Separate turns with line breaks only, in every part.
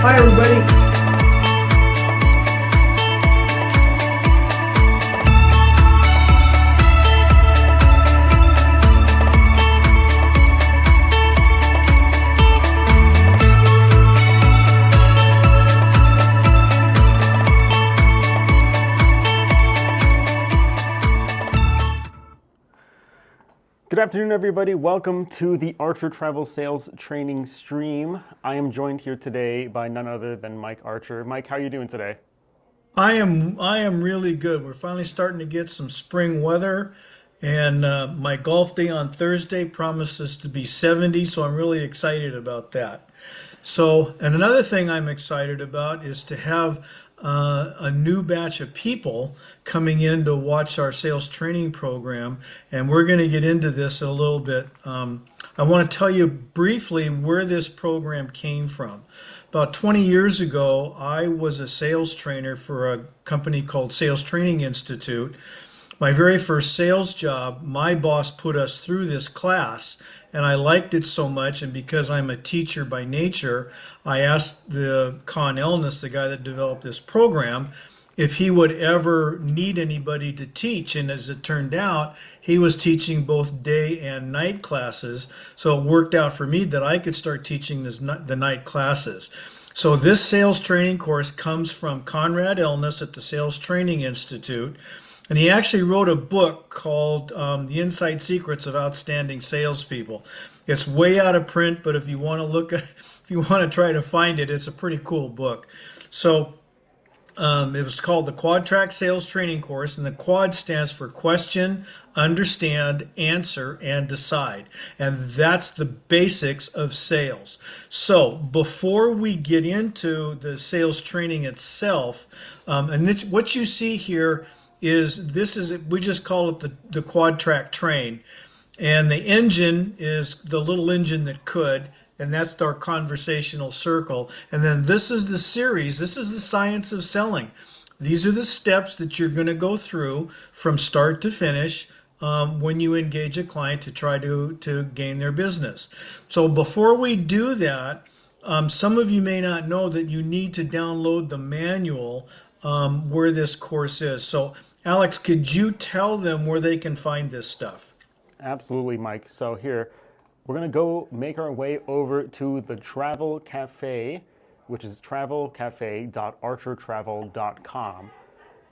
Bye, everybody.
Good afternoon, everybody. Welcome to the Archer Travel Sales Training stream. I am joined here today by none other than Mike Archer. Mike, how are you doing today?
I am really good. We're finally starting to get some spring weather, and my golf day on Thursday promises to be 70, so I'm really excited about that. So, and another thing I'm excited about is to have a new batch of people coming in to watch our sales training program, and we're going to get into this a little bit. I want to tell you briefly where this program came from. About 20 years ago, I was a sales trainer for a company called Sales Training Institute. My very first sales job, my boss put us through this class, and I liked it so much, and because I'm a teacher by nature, I asked the Con Elness, the guy that developed this program, if he would ever need anybody to teach, and as it turned out, he was teaching both day and night classes, so it worked out for me that I could start teaching the night classes. So this sales training course comes from Conrad Elness at the Sales Training Institute, and he actually wrote a book called The Inside Secrets of Outstanding Salespeople. It's way out of print, but if you want to if you want to try to find it, it's a pretty cool book. So it was called the Quad Track Sales Training Course, and the Quad stands for Question, Understand, Answer, and Decide. And that's the basics of sales. So before we get into the sales training itself, what you see here we just call it the Quad Track Train. And the engine is the little engine that could, and that's our conversational circle. And then this is the series. This is the science of selling. These are the steps that you're going to go through from start to finish when you engage a client to try to gain their business. So before we do that, some of you may not know that you need to download the manual where this course is. So Alex, could you tell them where they can find this stuff?
Absolutely, Mike. So here, we're going to go make our way over to the Travel Cafe, which is travelcafe.archertravel.com.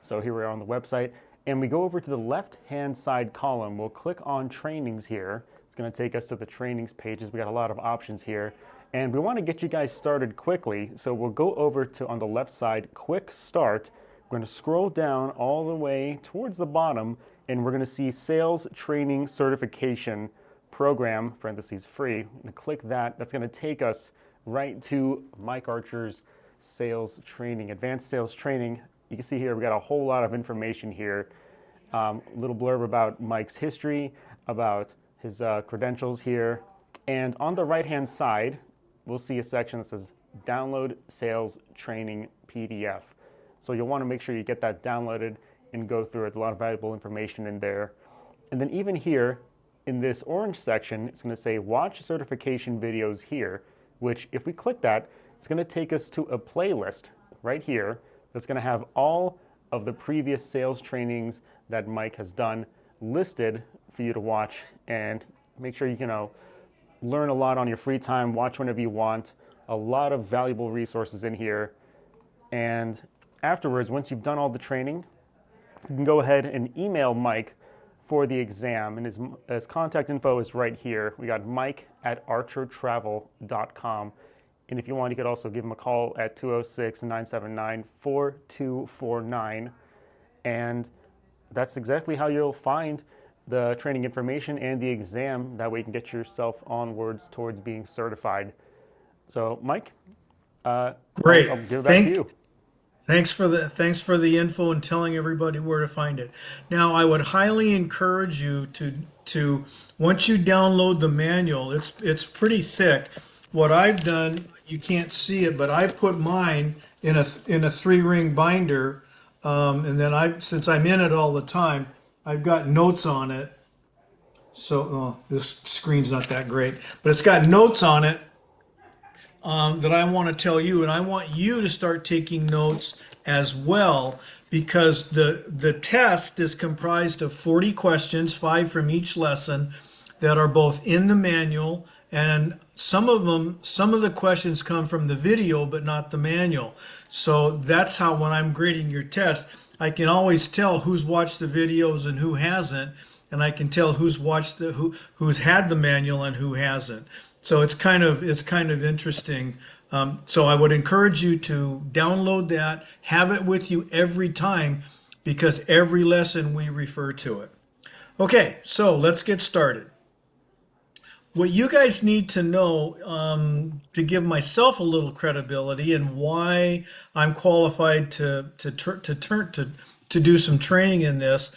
So here we are on the website, and we go over to the left-hand side column. We'll click on trainings here. It's going to take us to the trainings pages. We got a lot of options here, and we want to get you guys started quickly. So we'll go over to, on the left side, Quick Start. We're going to scroll down all the way towards the bottom, and we're going to see Sales Training Certification Program, parentheses free. I'm going to click that. That's going to take us right to Mike Archer's sales training, advanced sales training. You can see here we got a whole lot of information here. A little blurb about Mike's history, about his credentials here. And on the right-hand side, we'll see a section that says Download Sales Training PDF. So you'll want to make sure you get that downloaded and go through it. A lot of valuable information in there. And then even here in this orange section, it's going to say watch certification videos here, which if we click that, it's going to take us to a playlist right here that's going to have all of the previous sales trainings that Mike has done listed for you to watch, and make sure you can learn a lot on your free time, watch whenever you want. A lot of valuable resources in here. And afterwards, once you've done all the training, you can go ahead and email Mike for the exam, and his contact info is right here. We got mike@archertravel.com, and if you want, you could also give him a call at 206-979-4249, and that's exactly how you'll find the training information and the exam. That way you can get yourself onwards towards being certified. So Mike,
great.
I'll give it back to you.
Thanks for the info and telling everybody where to find it. Now, I would highly encourage you to once you download the manual, it's pretty thick. What I've done, you can't see it, but I put mine in a 3-ring binder, and then since I'm in it all the time, I've got notes on it. So this screen's not that great, but it's got notes on it that I want to tell you, and I want you to start taking notes as well, because the test is comprised of 40 questions, 5 from each lesson, that are both in the manual, and some of the questions come from the video, but not the manual. So that's how, when I'm grading your test, I can always tell who's watched the videos and who hasn't, and I can tell who's had the manual and who hasn't. So it's kind of interesting. So I would encourage you to download that, have it with you every time, because every lesson we refer to it. Okay, so let's get started. What you guys need to know, to give myself a little credibility and why I'm qualified to do some training in this,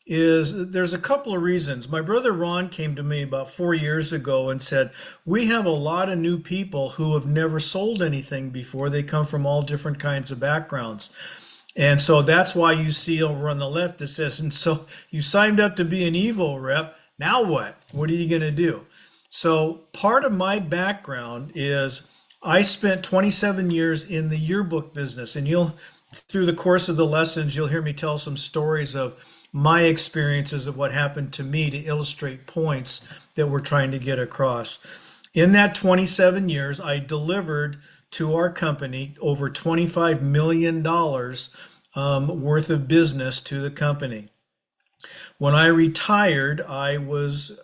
is there's a couple of reasons. My brother Ron came to me about 4 years ago and said, we have a lot of new people who have never sold anything before. They come from all different kinds of backgrounds. And so that's why you see over on the left it says, and so you signed up to be an Evo rep. Now what? What are you going to do? So part of my background is I spent 27 years in the yearbook business, and through the course of the lessons, you'll hear me tell some stories of my experiences of what happened to me to illustrate points that we're trying to get across. In that 27 years, I delivered to our company over $25 million worth of business to the company. When I retired,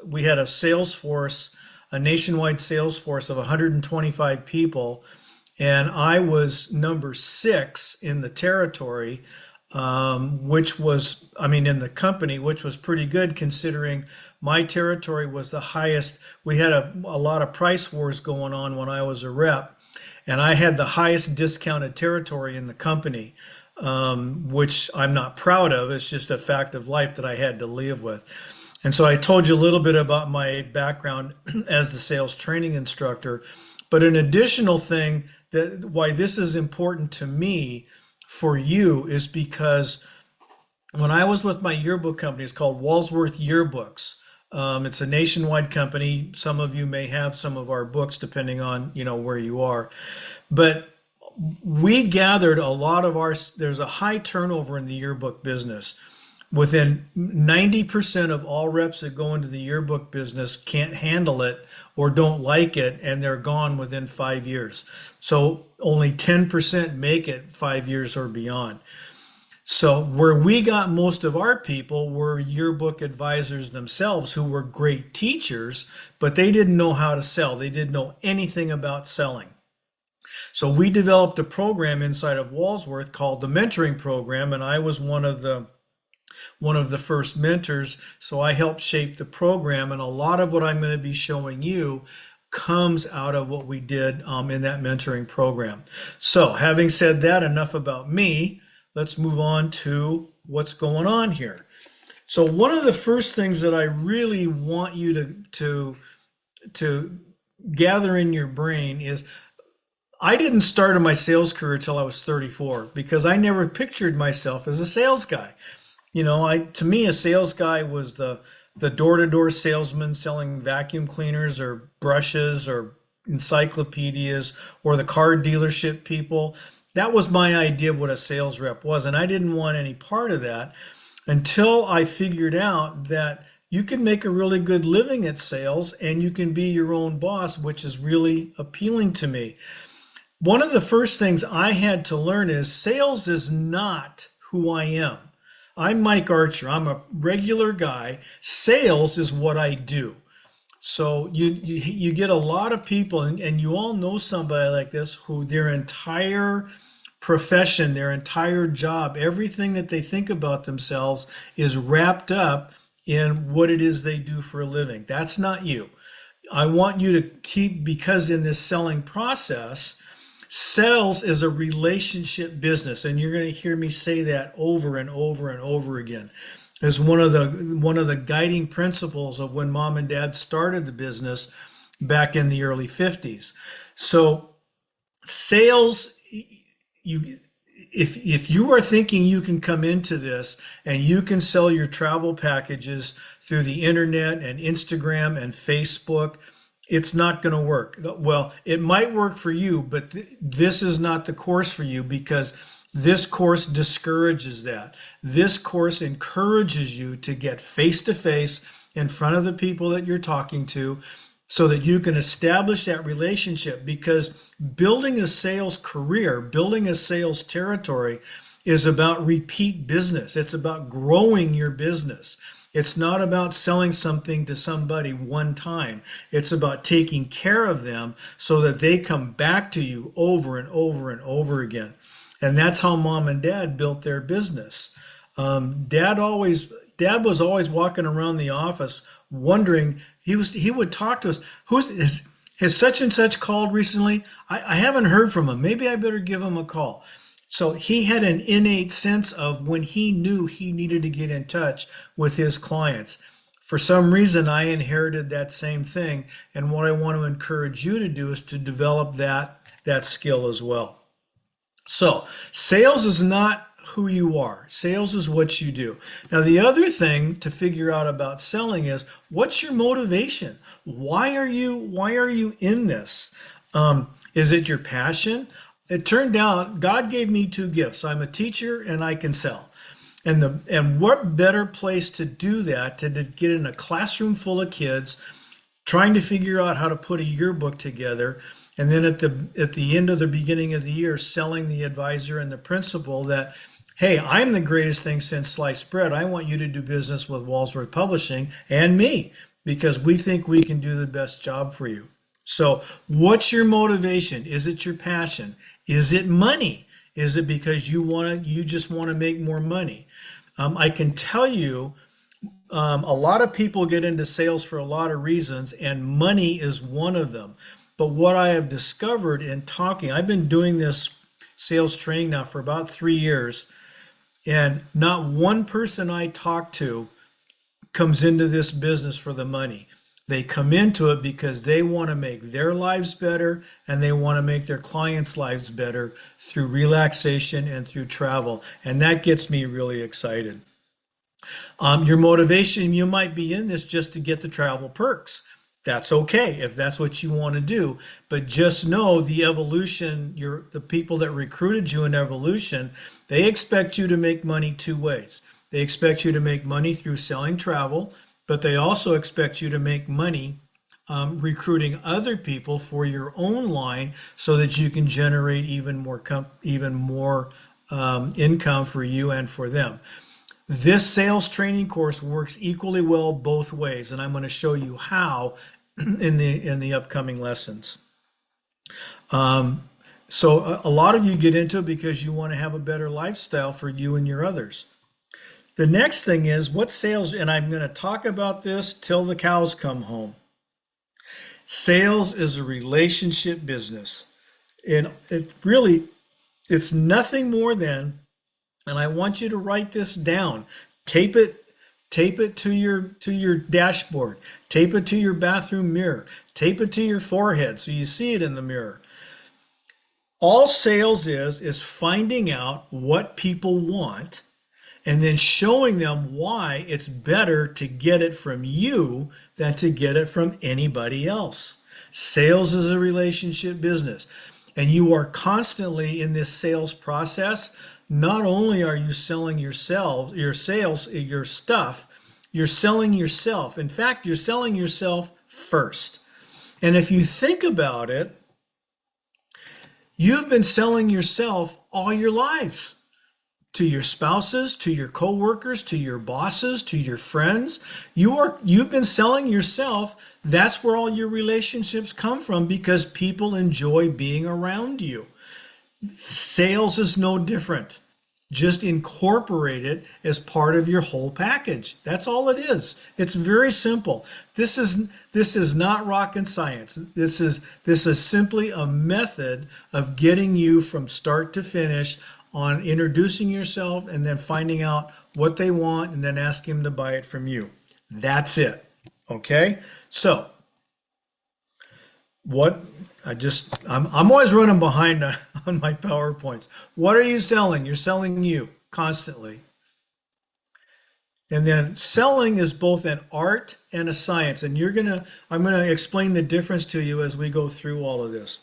we had a nationwide sales force of 125 people, and I was number 6 in the territory, in the company, which was pretty good considering my territory was the highest. We had a lot of price wars going on when I was a rep, and I had the highest discounted territory in the company, which I'm not proud of. It's just a fact of life that I had to live with. And so I told you a little bit about my background as the sales training instructor. But an additional thing that why this is important to me for you is because when I was with my yearbook company, it's called Walsworth Yearbooks. It's a nationwide company. Some of you may have some of our books depending on, where you are. But we gathered there's a high turnover in the yearbook business. Within 90% of all reps that go into the yearbook business can't handle it or don't like it, and they're gone within 5 years. So only 10% make it 5 years or beyond. So where we got most of our people were yearbook advisors themselves who were great teachers, but they didn't know how to sell. They didn't know anything about selling. So we developed a program inside of Walsworth called the Mentoring Program, and I was one of the first mentors. So I helped shape the program, and a lot of what I'm going to be showing you comes out of what we did in that mentoring program. So having said that, enough about me. Let's move on to what's going on here. So one of the first things that I really want you to gather in your brain is I didn't start in my sales career until I was 34 because I never pictured myself as a sales guy. To me, a sales guy was the door-to-door salesman selling vacuum cleaners or brushes or encyclopedias, or the car dealership people. That was my idea of what a sales rep was, and I didn't want any part of that until I figured out that you can make a really good living at sales and you can be your own boss, which is really appealing to me. One of the first things I had to learn is sales is not who I am. I'm Mike Archer. I'm a regular guy. Sales is what I do. So you get a lot of people, and you all know somebody like this who their entire profession, their entire job, everything that they think about themselves is wrapped up in what it is they do for a living. That's not you. I want you to because in this selling process, sales is a relationship business, and you're going to hear me say that over and over and over again. As one of the guiding principles of when Mom and Dad started the business back in the early 50s. So sales, if you are thinking you can come into this and you can sell your travel packages through the internet and Instagram and Facebook it's not going to work. Well, it might work for you, but this is not the course for you because this course discourages that. This course encourages you to get face to face in front of the people that you're talking to so that you can establish that relationship, because building a sales career, building a sales territory is about repeat business. It's about growing your business. It's not about selling something to somebody one time. It's about taking care of them so that they come back to you over and over and over again. And that's how mom and dad built their business. Dad was always walking around the office wondering. He would talk to us. Has such and such called recently? I haven't heard from him. Maybe I better give him a call. So he had an innate sense of when he knew he needed to get in touch with his clients. For some reason, I inherited that same thing. And what I want to encourage you to do is to develop that skill as well. So sales is not who you are. Sales is what you do. Now, the other thing to figure out about selling is, what's your motivation? Why are you in this? Is it your passion? It turned out God gave me two gifts. I'm a teacher and I can sell. And what better place to do that, to get in a classroom full of kids trying to figure out how to put a yearbook together, and then at the end of the beginning of the year selling the advisor and the principal that, hey, I'm the greatest thing since sliced bread. I want you to do business with Walsworth Publishing and me because we think we can do the best job for you. So what's your motivation? Is it your passion? Is it money? Is it because you just want to make more money? I can tell you, a lot of people get into sales for a lot of reasons, and money is one of them. But what I have discovered in talking, I've been doing this sales training now for about 3 years, and not one person I talk to comes into this business for the money. They come into it because they want to make their lives better and they want to make their clients' lives better through relaxation and through travel. And that gets me really excited. Your motivation, you might be in this just to get the travel perks. That's okay if that's what you want to do, but just know the evolution, the people that recruited you in evolution, they expect you to make money two ways. They expect you to make money through selling travel, but they also expect you to make money recruiting other people for your own line so that you can generate even more income for you and for them. This sales training course works equally well both ways, and I'm going to show you how in the upcoming lessons. So a lot of you get into it because you want to have a better lifestyle for you and your others. The next thing is what sales, and I'm going to talk about this till the cows come home. Sales is a relationship business. And it's nothing more than, and I want you to write this down, tape it to your dashboard, tape it to your bathroom mirror, tape it to your forehead so you see it in the mirror. All sales is finding out what people want and then showing them why it's better to get it from you than to get it from anybody else. Sales is a relationship business, and you are constantly in this sales process. Not only are you selling your stuff, you're selling yourself. In fact, you're selling yourself first. And if you think about it, you've been selling yourself all your lives, to your spouses, to your coworkers, to your bosses, to your friends. You've been selling yourself. That's where all your relationships come from, because people enjoy being around you. Sales is no different. Just incorporate it as part of your whole package. That's all it is. It's very simple. This is not rocket science. This is simply a method of getting you from start to finish on introducing yourself and then finding out what they want and then asking them to buy it from you. That's it. Okay? So, I'm always running behind on my PowerPoints. What are you selling? You're selling you constantly. And then selling is both an art and a science. And I'm gonna explain the difference to you as we go through all of this.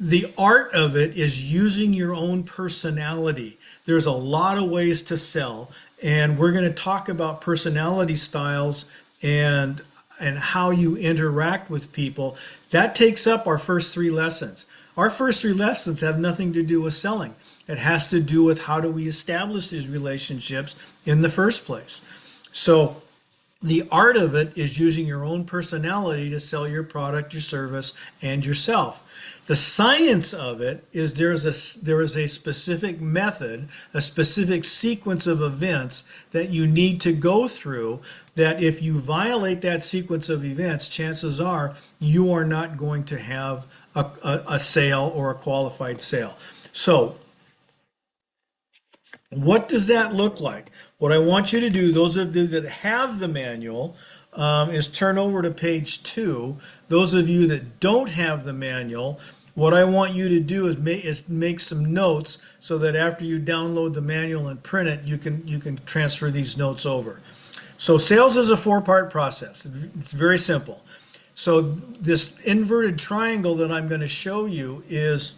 The art of it is using your own personality. There's a lot of ways to sell, and we're going to talk about personality styles and how you interact with people. That takes up our first three lessons. Our first three lessons have nothing to do with selling. It has to do with how do we establish these relationships in the first place. So the art of it is using your own personality to sell your product, your service, and yourself. The science of it is there is a specific method, a specific sequence of events that you need to go through, that if you violate that sequence of events, chances are you are not going to have a sale or a qualified sale. So what does that look like? What I want you to do, those of you that have the manual, is turn over to page 2. Those of you that don't have the manual, what I want you to do is make some notes so that after you download the manual and print it, you can transfer these notes over. So sales is a 4-part process. It's very simple. So this inverted triangle that I'm going to show you is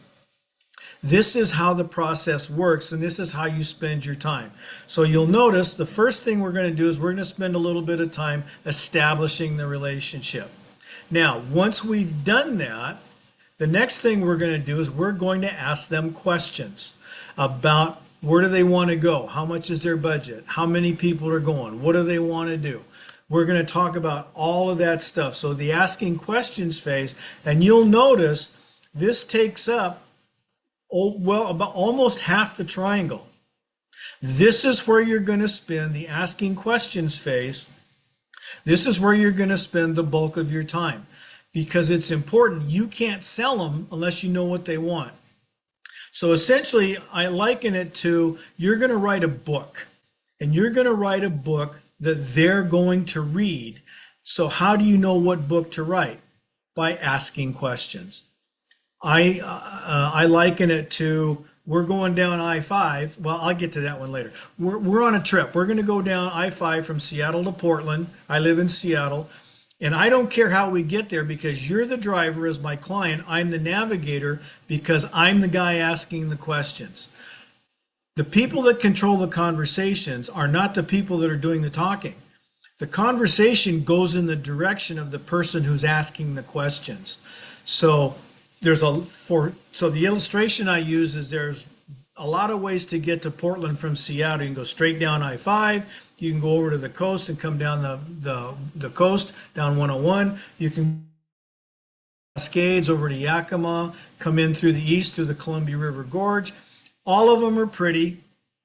this is how the process works, and this is how you spend your time. So you'll notice the first thing we're going to do is we're going to spend a little bit of time establishing the relationship. Now, once we've done that, the next thing we're going to do is we're going to ask them questions about where do they want to go, how much is their budget, how many people are going, what do they want to do. We're going to talk about all of that stuff. So the asking questions phase, and you'll notice this takes up about almost half the triangle. This is where you're going to spend the asking questions phase. This is where you're going to spend the bulk of your time because it's important. You can't sell them unless you know what they want. So essentially, I liken it to you're going to write a book, and you're going to write a book that they're going to read. So how do you know what book to write? By asking questions. I liken it to we're going down I-5. Well, I'll get to that one later. We're on a trip. We're going to go down I-5 from Seattle to Portland. I live in Seattle. And I don't care how we get there because you're the driver as my client. I'm the navigator because I'm the guy asking the questions. The people that control the conversations are not the people that are doing the talking. The conversation goes in the direction of the person who's asking the questions. So so the illustration I use is there's a lot of ways to get to Portland from Seattle. You can go straight down I-5. You can go over to the coast and come down the coast, down 101. You can Cascades over to Yakima, come in through the east through the Columbia River Gorge. All of them are pretty,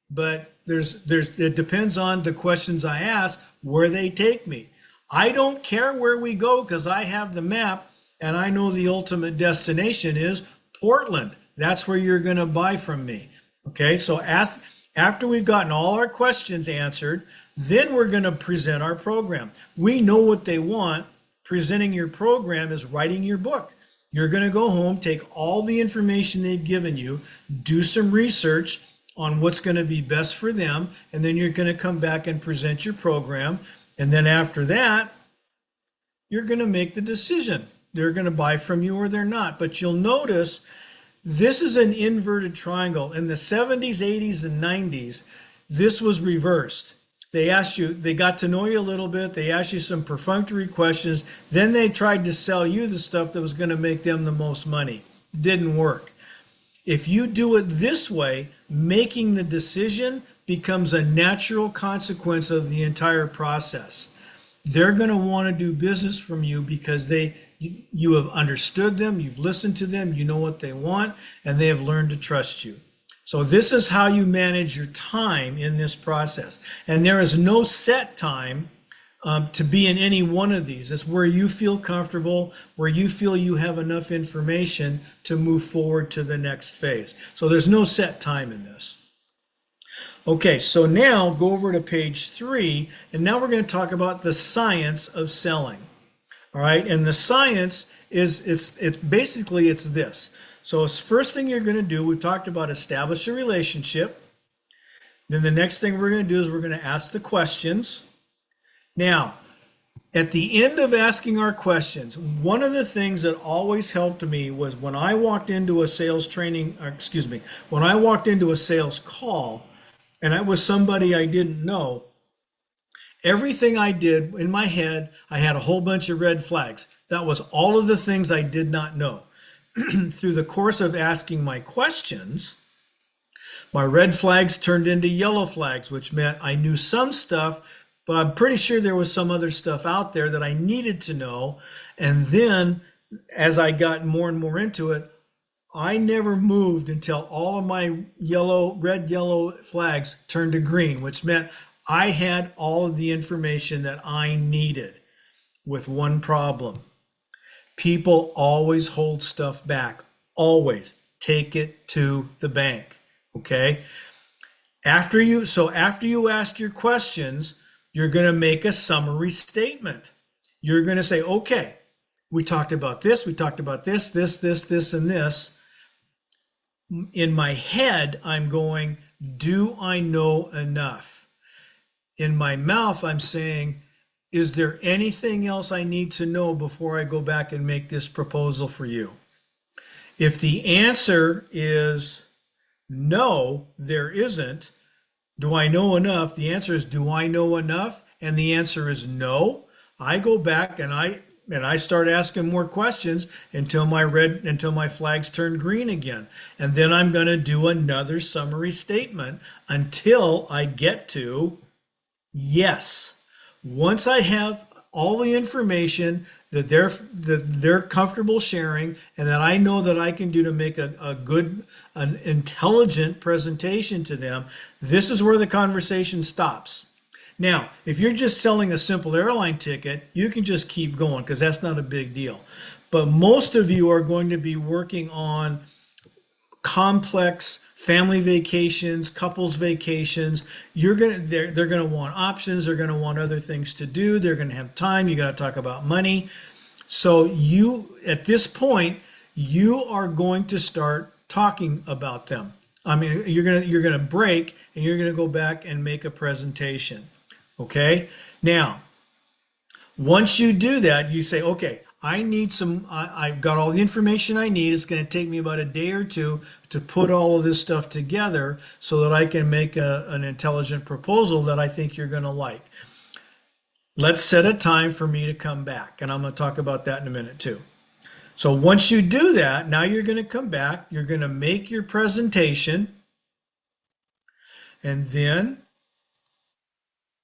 but it depends on the questions I ask, where they take me. I don't care where we go because I have the map. And I know the ultimate destination is Portland. That's where you're going to buy from me. Okay, so after we've gotten all our questions answered, then we're going to present our program. We know what they want. Presenting your program is writing your book. You're going to go home, take all the information they've given you, do some research on what's going to be best for them, and then you're going to come back and present your program. And then after that, you're going to make the decision. They're going to buy from you or they're not. But you'll notice this is an inverted triangle. In the 70s, 80s, and 90s, this was reversed. They asked you, they got to know you a little bit. They asked you some perfunctory questions. Then they tried to sell you the stuff that was going to make them the most money. Didn't work. If you do it this way, making the decision becomes a natural consequence of the entire process. They're going to want to do business from you because you have understood them, you've listened to them, you know what they want, and they have learned to trust you. So this is how you manage your time in this process. And there is no set time to be in any one of these. It's where you feel comfortable, where you feel you have enough information to move forward to the next phase. So there's no set time in this. Okay, so now go over to page 3, and now we're going to talk about the science of selling. All right, and the science is it's basically this. So first thing you're going to do, we've talked about establish a relationship. Then the next thing we're going to do is we're going to ask the questions. Now, at the end of asking our questions, one of the things that always helped me was when I walked into a sales training, or excuse me, when I walked into a sales call and it was somebody I didn't know, everything I did in my head, I had a whole bunch of red flags. That was all of the things I did not know. Through the course of asking my questions, my red flags turned into yellow flags, which meant I knew some stuff, but I'm pretty sure there was some other stuff out there that I needed to know. And then as I got more and more into it, I never moved until all of my red, yellow flags turned to green, which meant I had all of the information that I needed with one problem. People always hold stuff back. Always take it to the bank. Okay. After you ask your questions, you're going to make a summary statement. You're going to say, okay, we talked about this, and this. In my head, I'm going, do I know enough? In my mouth, I'm saying, is there anything else I need to know before I go back and make this proposal for you? If the answer is no, there isn't, do I know enough? The answer is, do I know enough? And the answer is no. I go back and I start asking more questions until my flags turn green again. And then I'm going to do another summary statement until I get to yes. Once I have all the information that they're comfortable sharing and that I know that I can do to make an intelligent presentation to them, this is where the conversation stops. Now, if you're just selling a simple airline ticket, you can just keep going because that's not a big deal. But most of you are going to be working on complex family vacations, couples vacations. They're going to want options. They're going to want other things to do. They're going to have time. You got to talk about money. So at this point, you are going to start talking about them. I mean, you're going to break and you're going to go back and make a presentation. Okay. Now, once you do that, you say, okay, I've got all the information I need. It's going to take me about a day or two to put all of this stuff together so that I can make an intelligent proposal that I think you're going to like. Let's set a time for me to come back. And I'm going to talk about that in a minute too. So once you do that, now you're going to come back, you're going to make your presentation, and then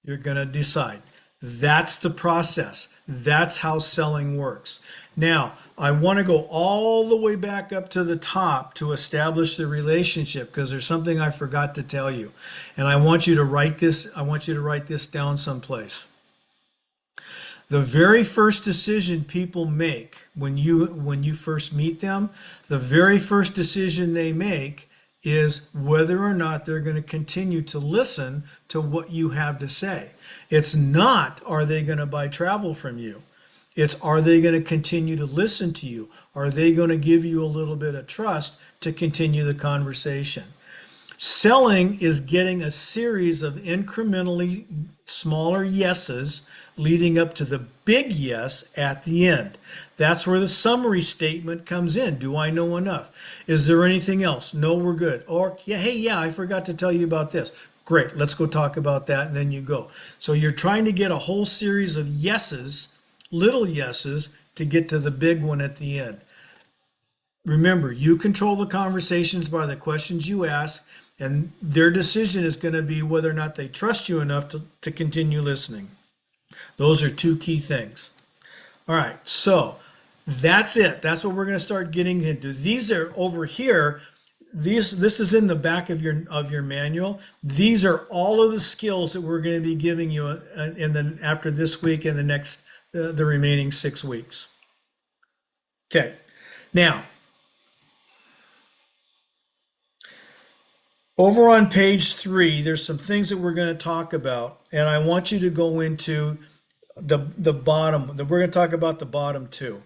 you're going to decide. That's the process. That's how selling works. Now, I want to go all the way back up to the top to establish the relationship because there's something I forgot to tell you. And I want you to write this down someplace. The very first decision people make when you first meet them, the very first decision they make is whether or not they're going to continue to listen to what you have to say. It's not, are they going to buy travel from you? It's, are they going to continue to listen to you? Are they going to give you a little bit of trust to continue the conversation? Selling is getting a series of incrementally smaller yeses leading up to the big yes at the end. That's where the summary statement comes in. Do I know enough? Is there anything else? No, we're good. Or, yeah, hey, yeah, I forgot to tell you about this. Great, let's go talk about that, and then you go. So you're trying to get a whole series of yeses, little yeses, to get to the big one at the end. Remember, you control the conversations by the questions you ask, and their decision is going to be whether or not they trust you enough to continue listening. Those are two key things. All right, so that's it. That's what we're going to start getting into. These are over here. This is in the back of your manual. These are all of the skills that we're going to be giving you after this week and the remaining 6 weeks. Okay, now over on page 3, there's some things that we're going to talk about, and I want you to go into the bottom. We're going to talk about the bottom two.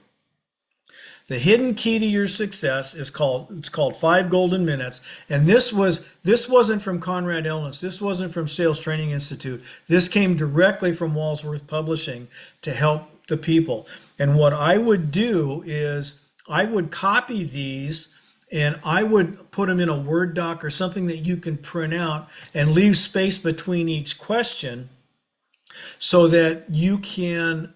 The hidden key to your success is called 5 Golden Minutes. And this wasn't from Conrad Ellis. This wasn't from Sales Training Institute. This came directly from Walsworth Publishing to help the people. And what I would do is I would copy these and I would put them in a Word doc or something that you can print out and leave space between each question so that you can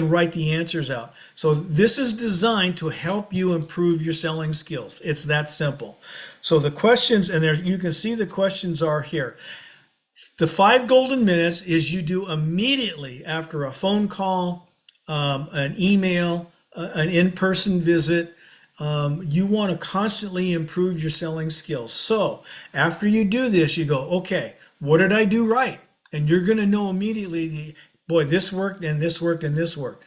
write the answers out. So this is designed to help you improve your selling skills. It's that simple. So the questions, and there you can see the questions are here. The 5 Golden Minutes is you do immediately after a phone call, an email, an in-person visit. You want to constantly improve your selling skills. So after you do this, you go, okay, what did I do right? And you're going to know immediately, boy, this worked and this worked and this worked.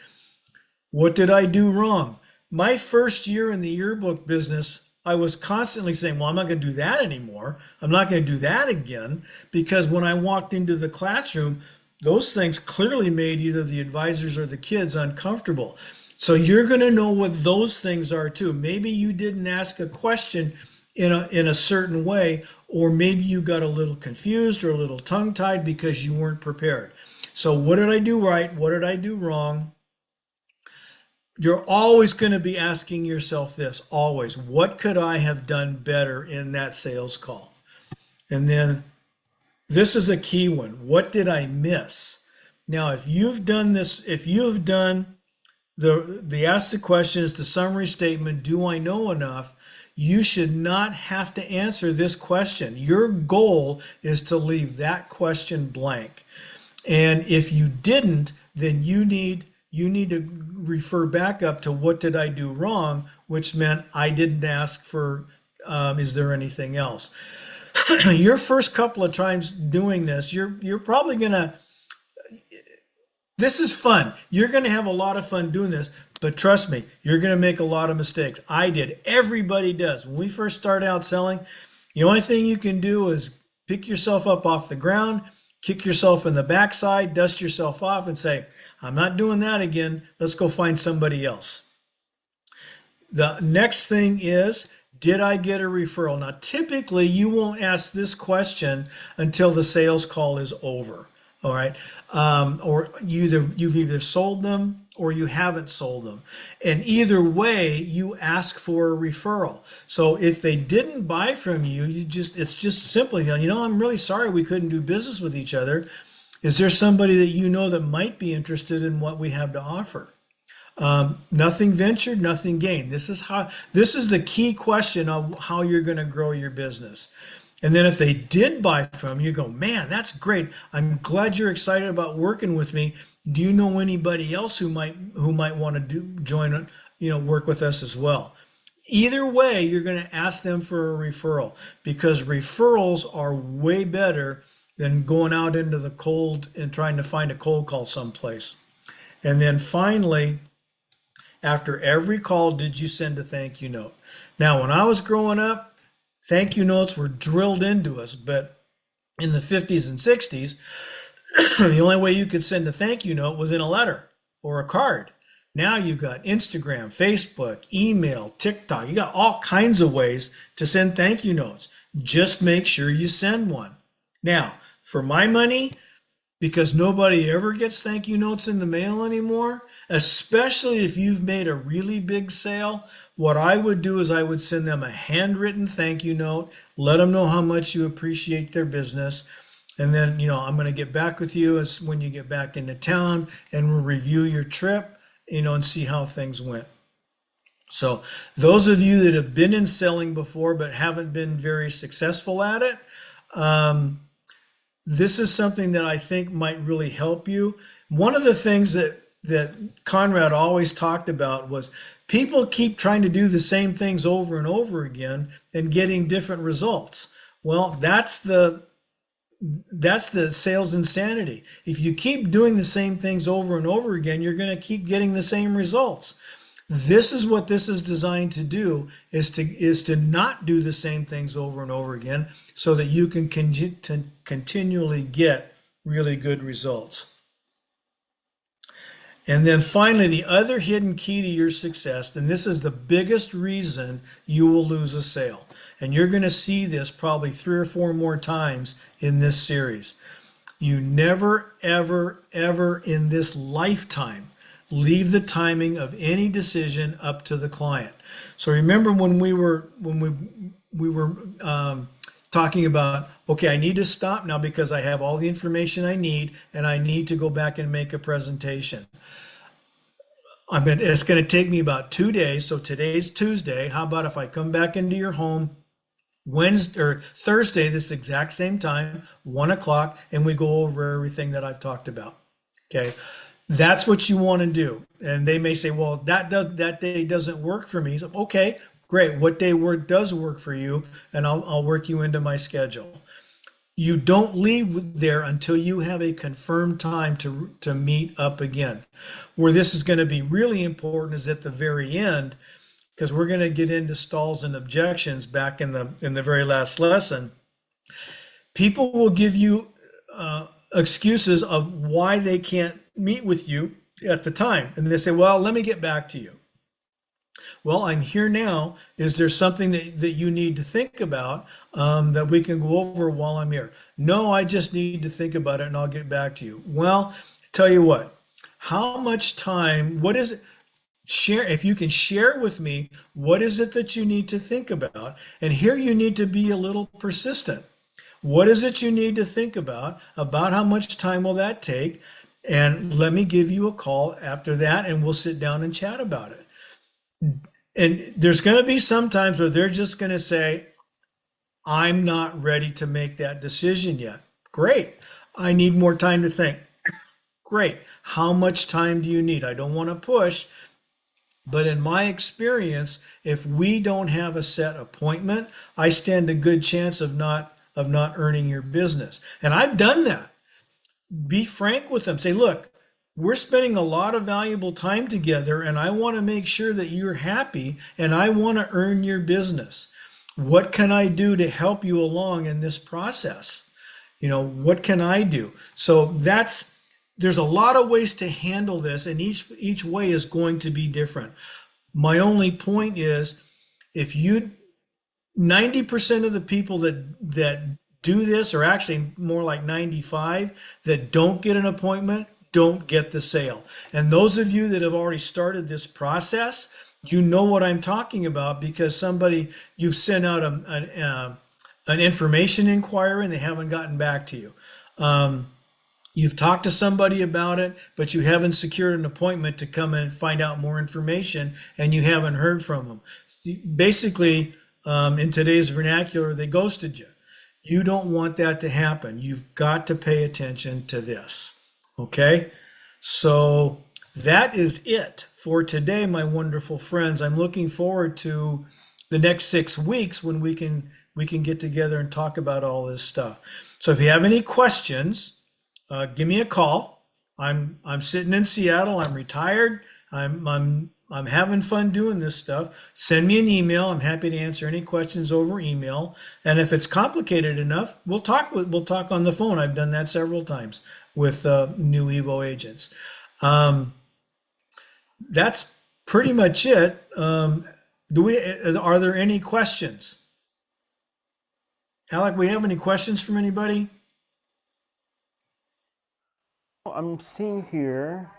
What did I do wrong? My first year in the yearbook business, I was constantly saying, well, I'm not going to do that anymore. I'm not going to do that again, because when I walked into the classroom, those things clearly made either the advisors or the kids uncomfortable. So you're going to know what those things are too. Maybe you didn't ask a question in a certain way, or maybe you got a little confused or a little tongue-tied because you weren't prepared. So what did I do right? What did I do wrong? You're always going to be asking yourself this, always. What could I have done better in that sales call? And then this is a key one. What did I miss? Now, if you've done this, if you've done the ask the questions, the summary statement, do I know enough? You should not have to answer this question. Your goal is to leave that question blank. And if you didn't, then you need to refer back up to what did I do wrong, which meant I didn't ask for, is there anything else? Your first couple of times doing this, you're probably gonna, this is fun. You're gonna have a lot of fun doing this, but trust me, you're gonna make a lot of mistakes. I did. Everybody does. When we first start out selling, the only thing you can do is pick yourself up off the ground, kick yourself in the backside, dust yourself off, and say, I'm not doing that again. Let's go find somebody else. The next thing is, did I get a referral? Now, typically, you won't ask this question until the sales call is over. All right. Or you've either sold them or you haven't sold them. And either way, you ask for a referral. So if they didn't buy from you, it's just simply, I'm really sorry we couldn't do business with each other. Is there somebody that you know that might be interested in what we have to offer? Nothing ventured, nothing gained. This is the key question of how you're going to grow your business. And then if they did buy from you, go, man, that's great. I'm glad you're excited about working with me. Do you know anybody else who might want to join, work with us as well? Either way, you're going to ask them for a referral, because referrals are way better than going out into the cold and trying to find a cold call someplace. And then finally, after every call, did you send a thank you note? Now, when I was growing up, thank you notes were drilled into us, but in the 50s and 60s, the only way you could send a thank you note was in a letter or a card. Now you've got Instagram, Facebook, email, TikTok. You got all kinds of ways to send thank you notes. Just make sure you send one. Now, for my money, because nobody ever gets thank you notes in the mail anymore, especially if you've made a really big sale, what I would do is I would send them a handwritten thank you note, let them know how much you appreciate their business. And then, I'm going to get back with you when you get back into town, and we'll review your trip, and see how things went. So those of you that have been in selling before but haven't been very successful at it, this is something that I think might really help you. One of the things that Conrad always talked about was people keep trying to do the same things over and over again and getting different results. Well, that's the sales insanity. If you keep doing the same things over and over again, you're going to keep getting the same results. This is what this is designed to do, is to not do the same things over and over again, so that you can continually get really good results. And then finally, the other hidden key to your success, and this is the biggest reason you will lose a sale. And you're going to see this probably 3 or 4 more times in this series. You never, ever, ever in this lifetime leave the timing of any decision up to the client. So remember when we were talking about, okay, I need to stop now because I have all the information I need and I need to go back and make a presentation. It's going to take me about 2 days. So today's Tuesday. How about if I come back into your home Wednesday or Thursday, this exact same time, 1 o'clock, and we go over everything that I've talked about. Okay. That's what you want to do. And they may say, well, that day doesn't work for me. So, okay, great. What day does work for you? And I'll work you into my schedule. You don't leave there until you have a confirmed time to meet up again. Where this is going to be really important is at the very end, because we're going to get into stalls and objections back in the very last lesson. People will give you excuses of why they can't meet with you at the time, and they say, "Well, let me get back to you." Well, I'm here now. Is there something that you need to think about that we can go over while I'm here? No, I just need to think about it and I'll get back to you. Well, tell you what, how much time, what is it? Share, if you can share with me, what is it that you need to think about? And here you need to be a little persistent. What is it you need to think about how much time will that take? And let me give you a call after that and we'll sit down and chat about it. And there's going to be some times where they're just going to say, I'm not ready to make that decision yet. Great. I need more time to think. Great. How much time do you need? I don't want to push, but in my experience, if we don't have a set appointment, I stand a good chance of not earning your business. And I've done that. Be frank with them. Say, look, we're spending a lot of valuable time together and I want to make sure that you're happy and I want to earn your business. What can I do to help you along in this process? What can I do? So there's a lot of ways to handle this and each way is going to be different. My only point is if 90% of the people that do this, or actually more like 95, that don't get an appointment, don't get the sale. And those of you that have already started this process, you know what I'm talking about because you've sent out an information inquiry and they haven't gotten back to you. You've talked to somebody about it, but you haven't secured an appointment to come and find out more information and you haven't heard from them. Basically, in today's vernacular, they ghosted you. You don't want that to happen. You've got to pay attention to this. Okay, so that is it for today, my wonderful friends. I'm looking forward to the next 6 weeks when we can get together and talk about all this stuff. So if you have any questions, give me a call. I'm sitting in Seattle. I'm retired. I'm having fun doing this stuff. Send me an email. I'm happy to answer any questions over email. And if it's complicated enough, we'll talk on the phone. I've done that several times with new Evo agents. That's pretty much it. Are there any questions? Alec, we have any questions from anybody?
I'm seeing here.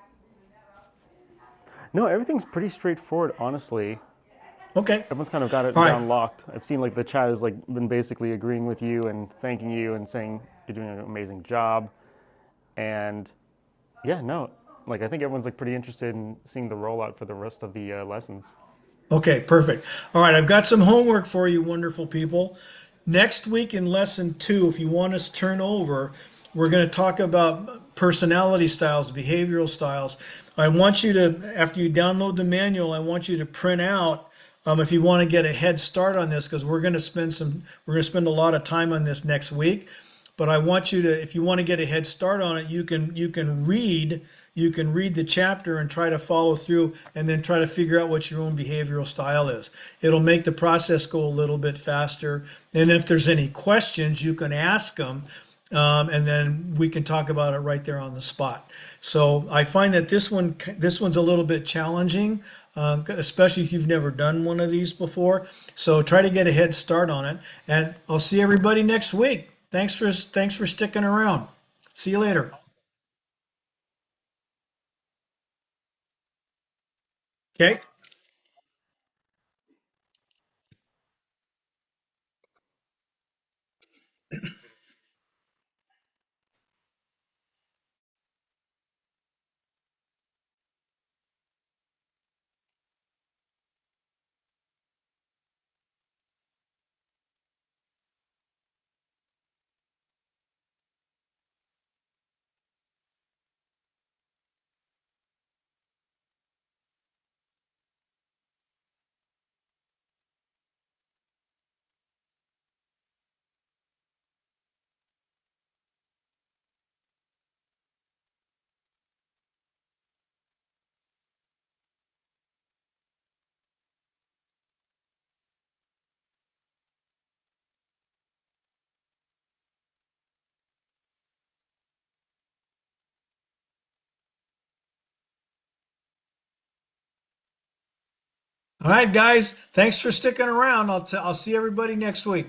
No, everything's pretty straightforward, honestly.
Okay.
Everyone's kind of got it
All right.
down locked. I've seen the chat has been basically agreeing with you and thanking you and saying you're doing an amazing job. And yeah, no, I think everyone's pretty interested in seeing the rollout for the rest of the lessons.
Okay, perfect. All right, I've got some homework for you, wonderful people. Next week in lesson 2, if you want us to turn over, we're going to talk about personality styles, behavioral styles. I want you to, after you download the manual, I want you to print out if you want to get a head start on this, because we're going to spend a lot of time on this next week. But I want you to, if you want to get a head start on it, you can read the chapter and try to follow through and then try to figure out what your own behavioral style is. It'll make the process go a little bit faster. And if there's any questions, you can ask them and then we can talk about it right there on the spot. So I find that this one's a little bit challenging, especially if you've never done one of these before. So try to get a head start on it, and I'll see everybody next week. Thanks for sticking around. See you later. Okay. All right, guys. Thanks for sticking around. I'll see everybody next week.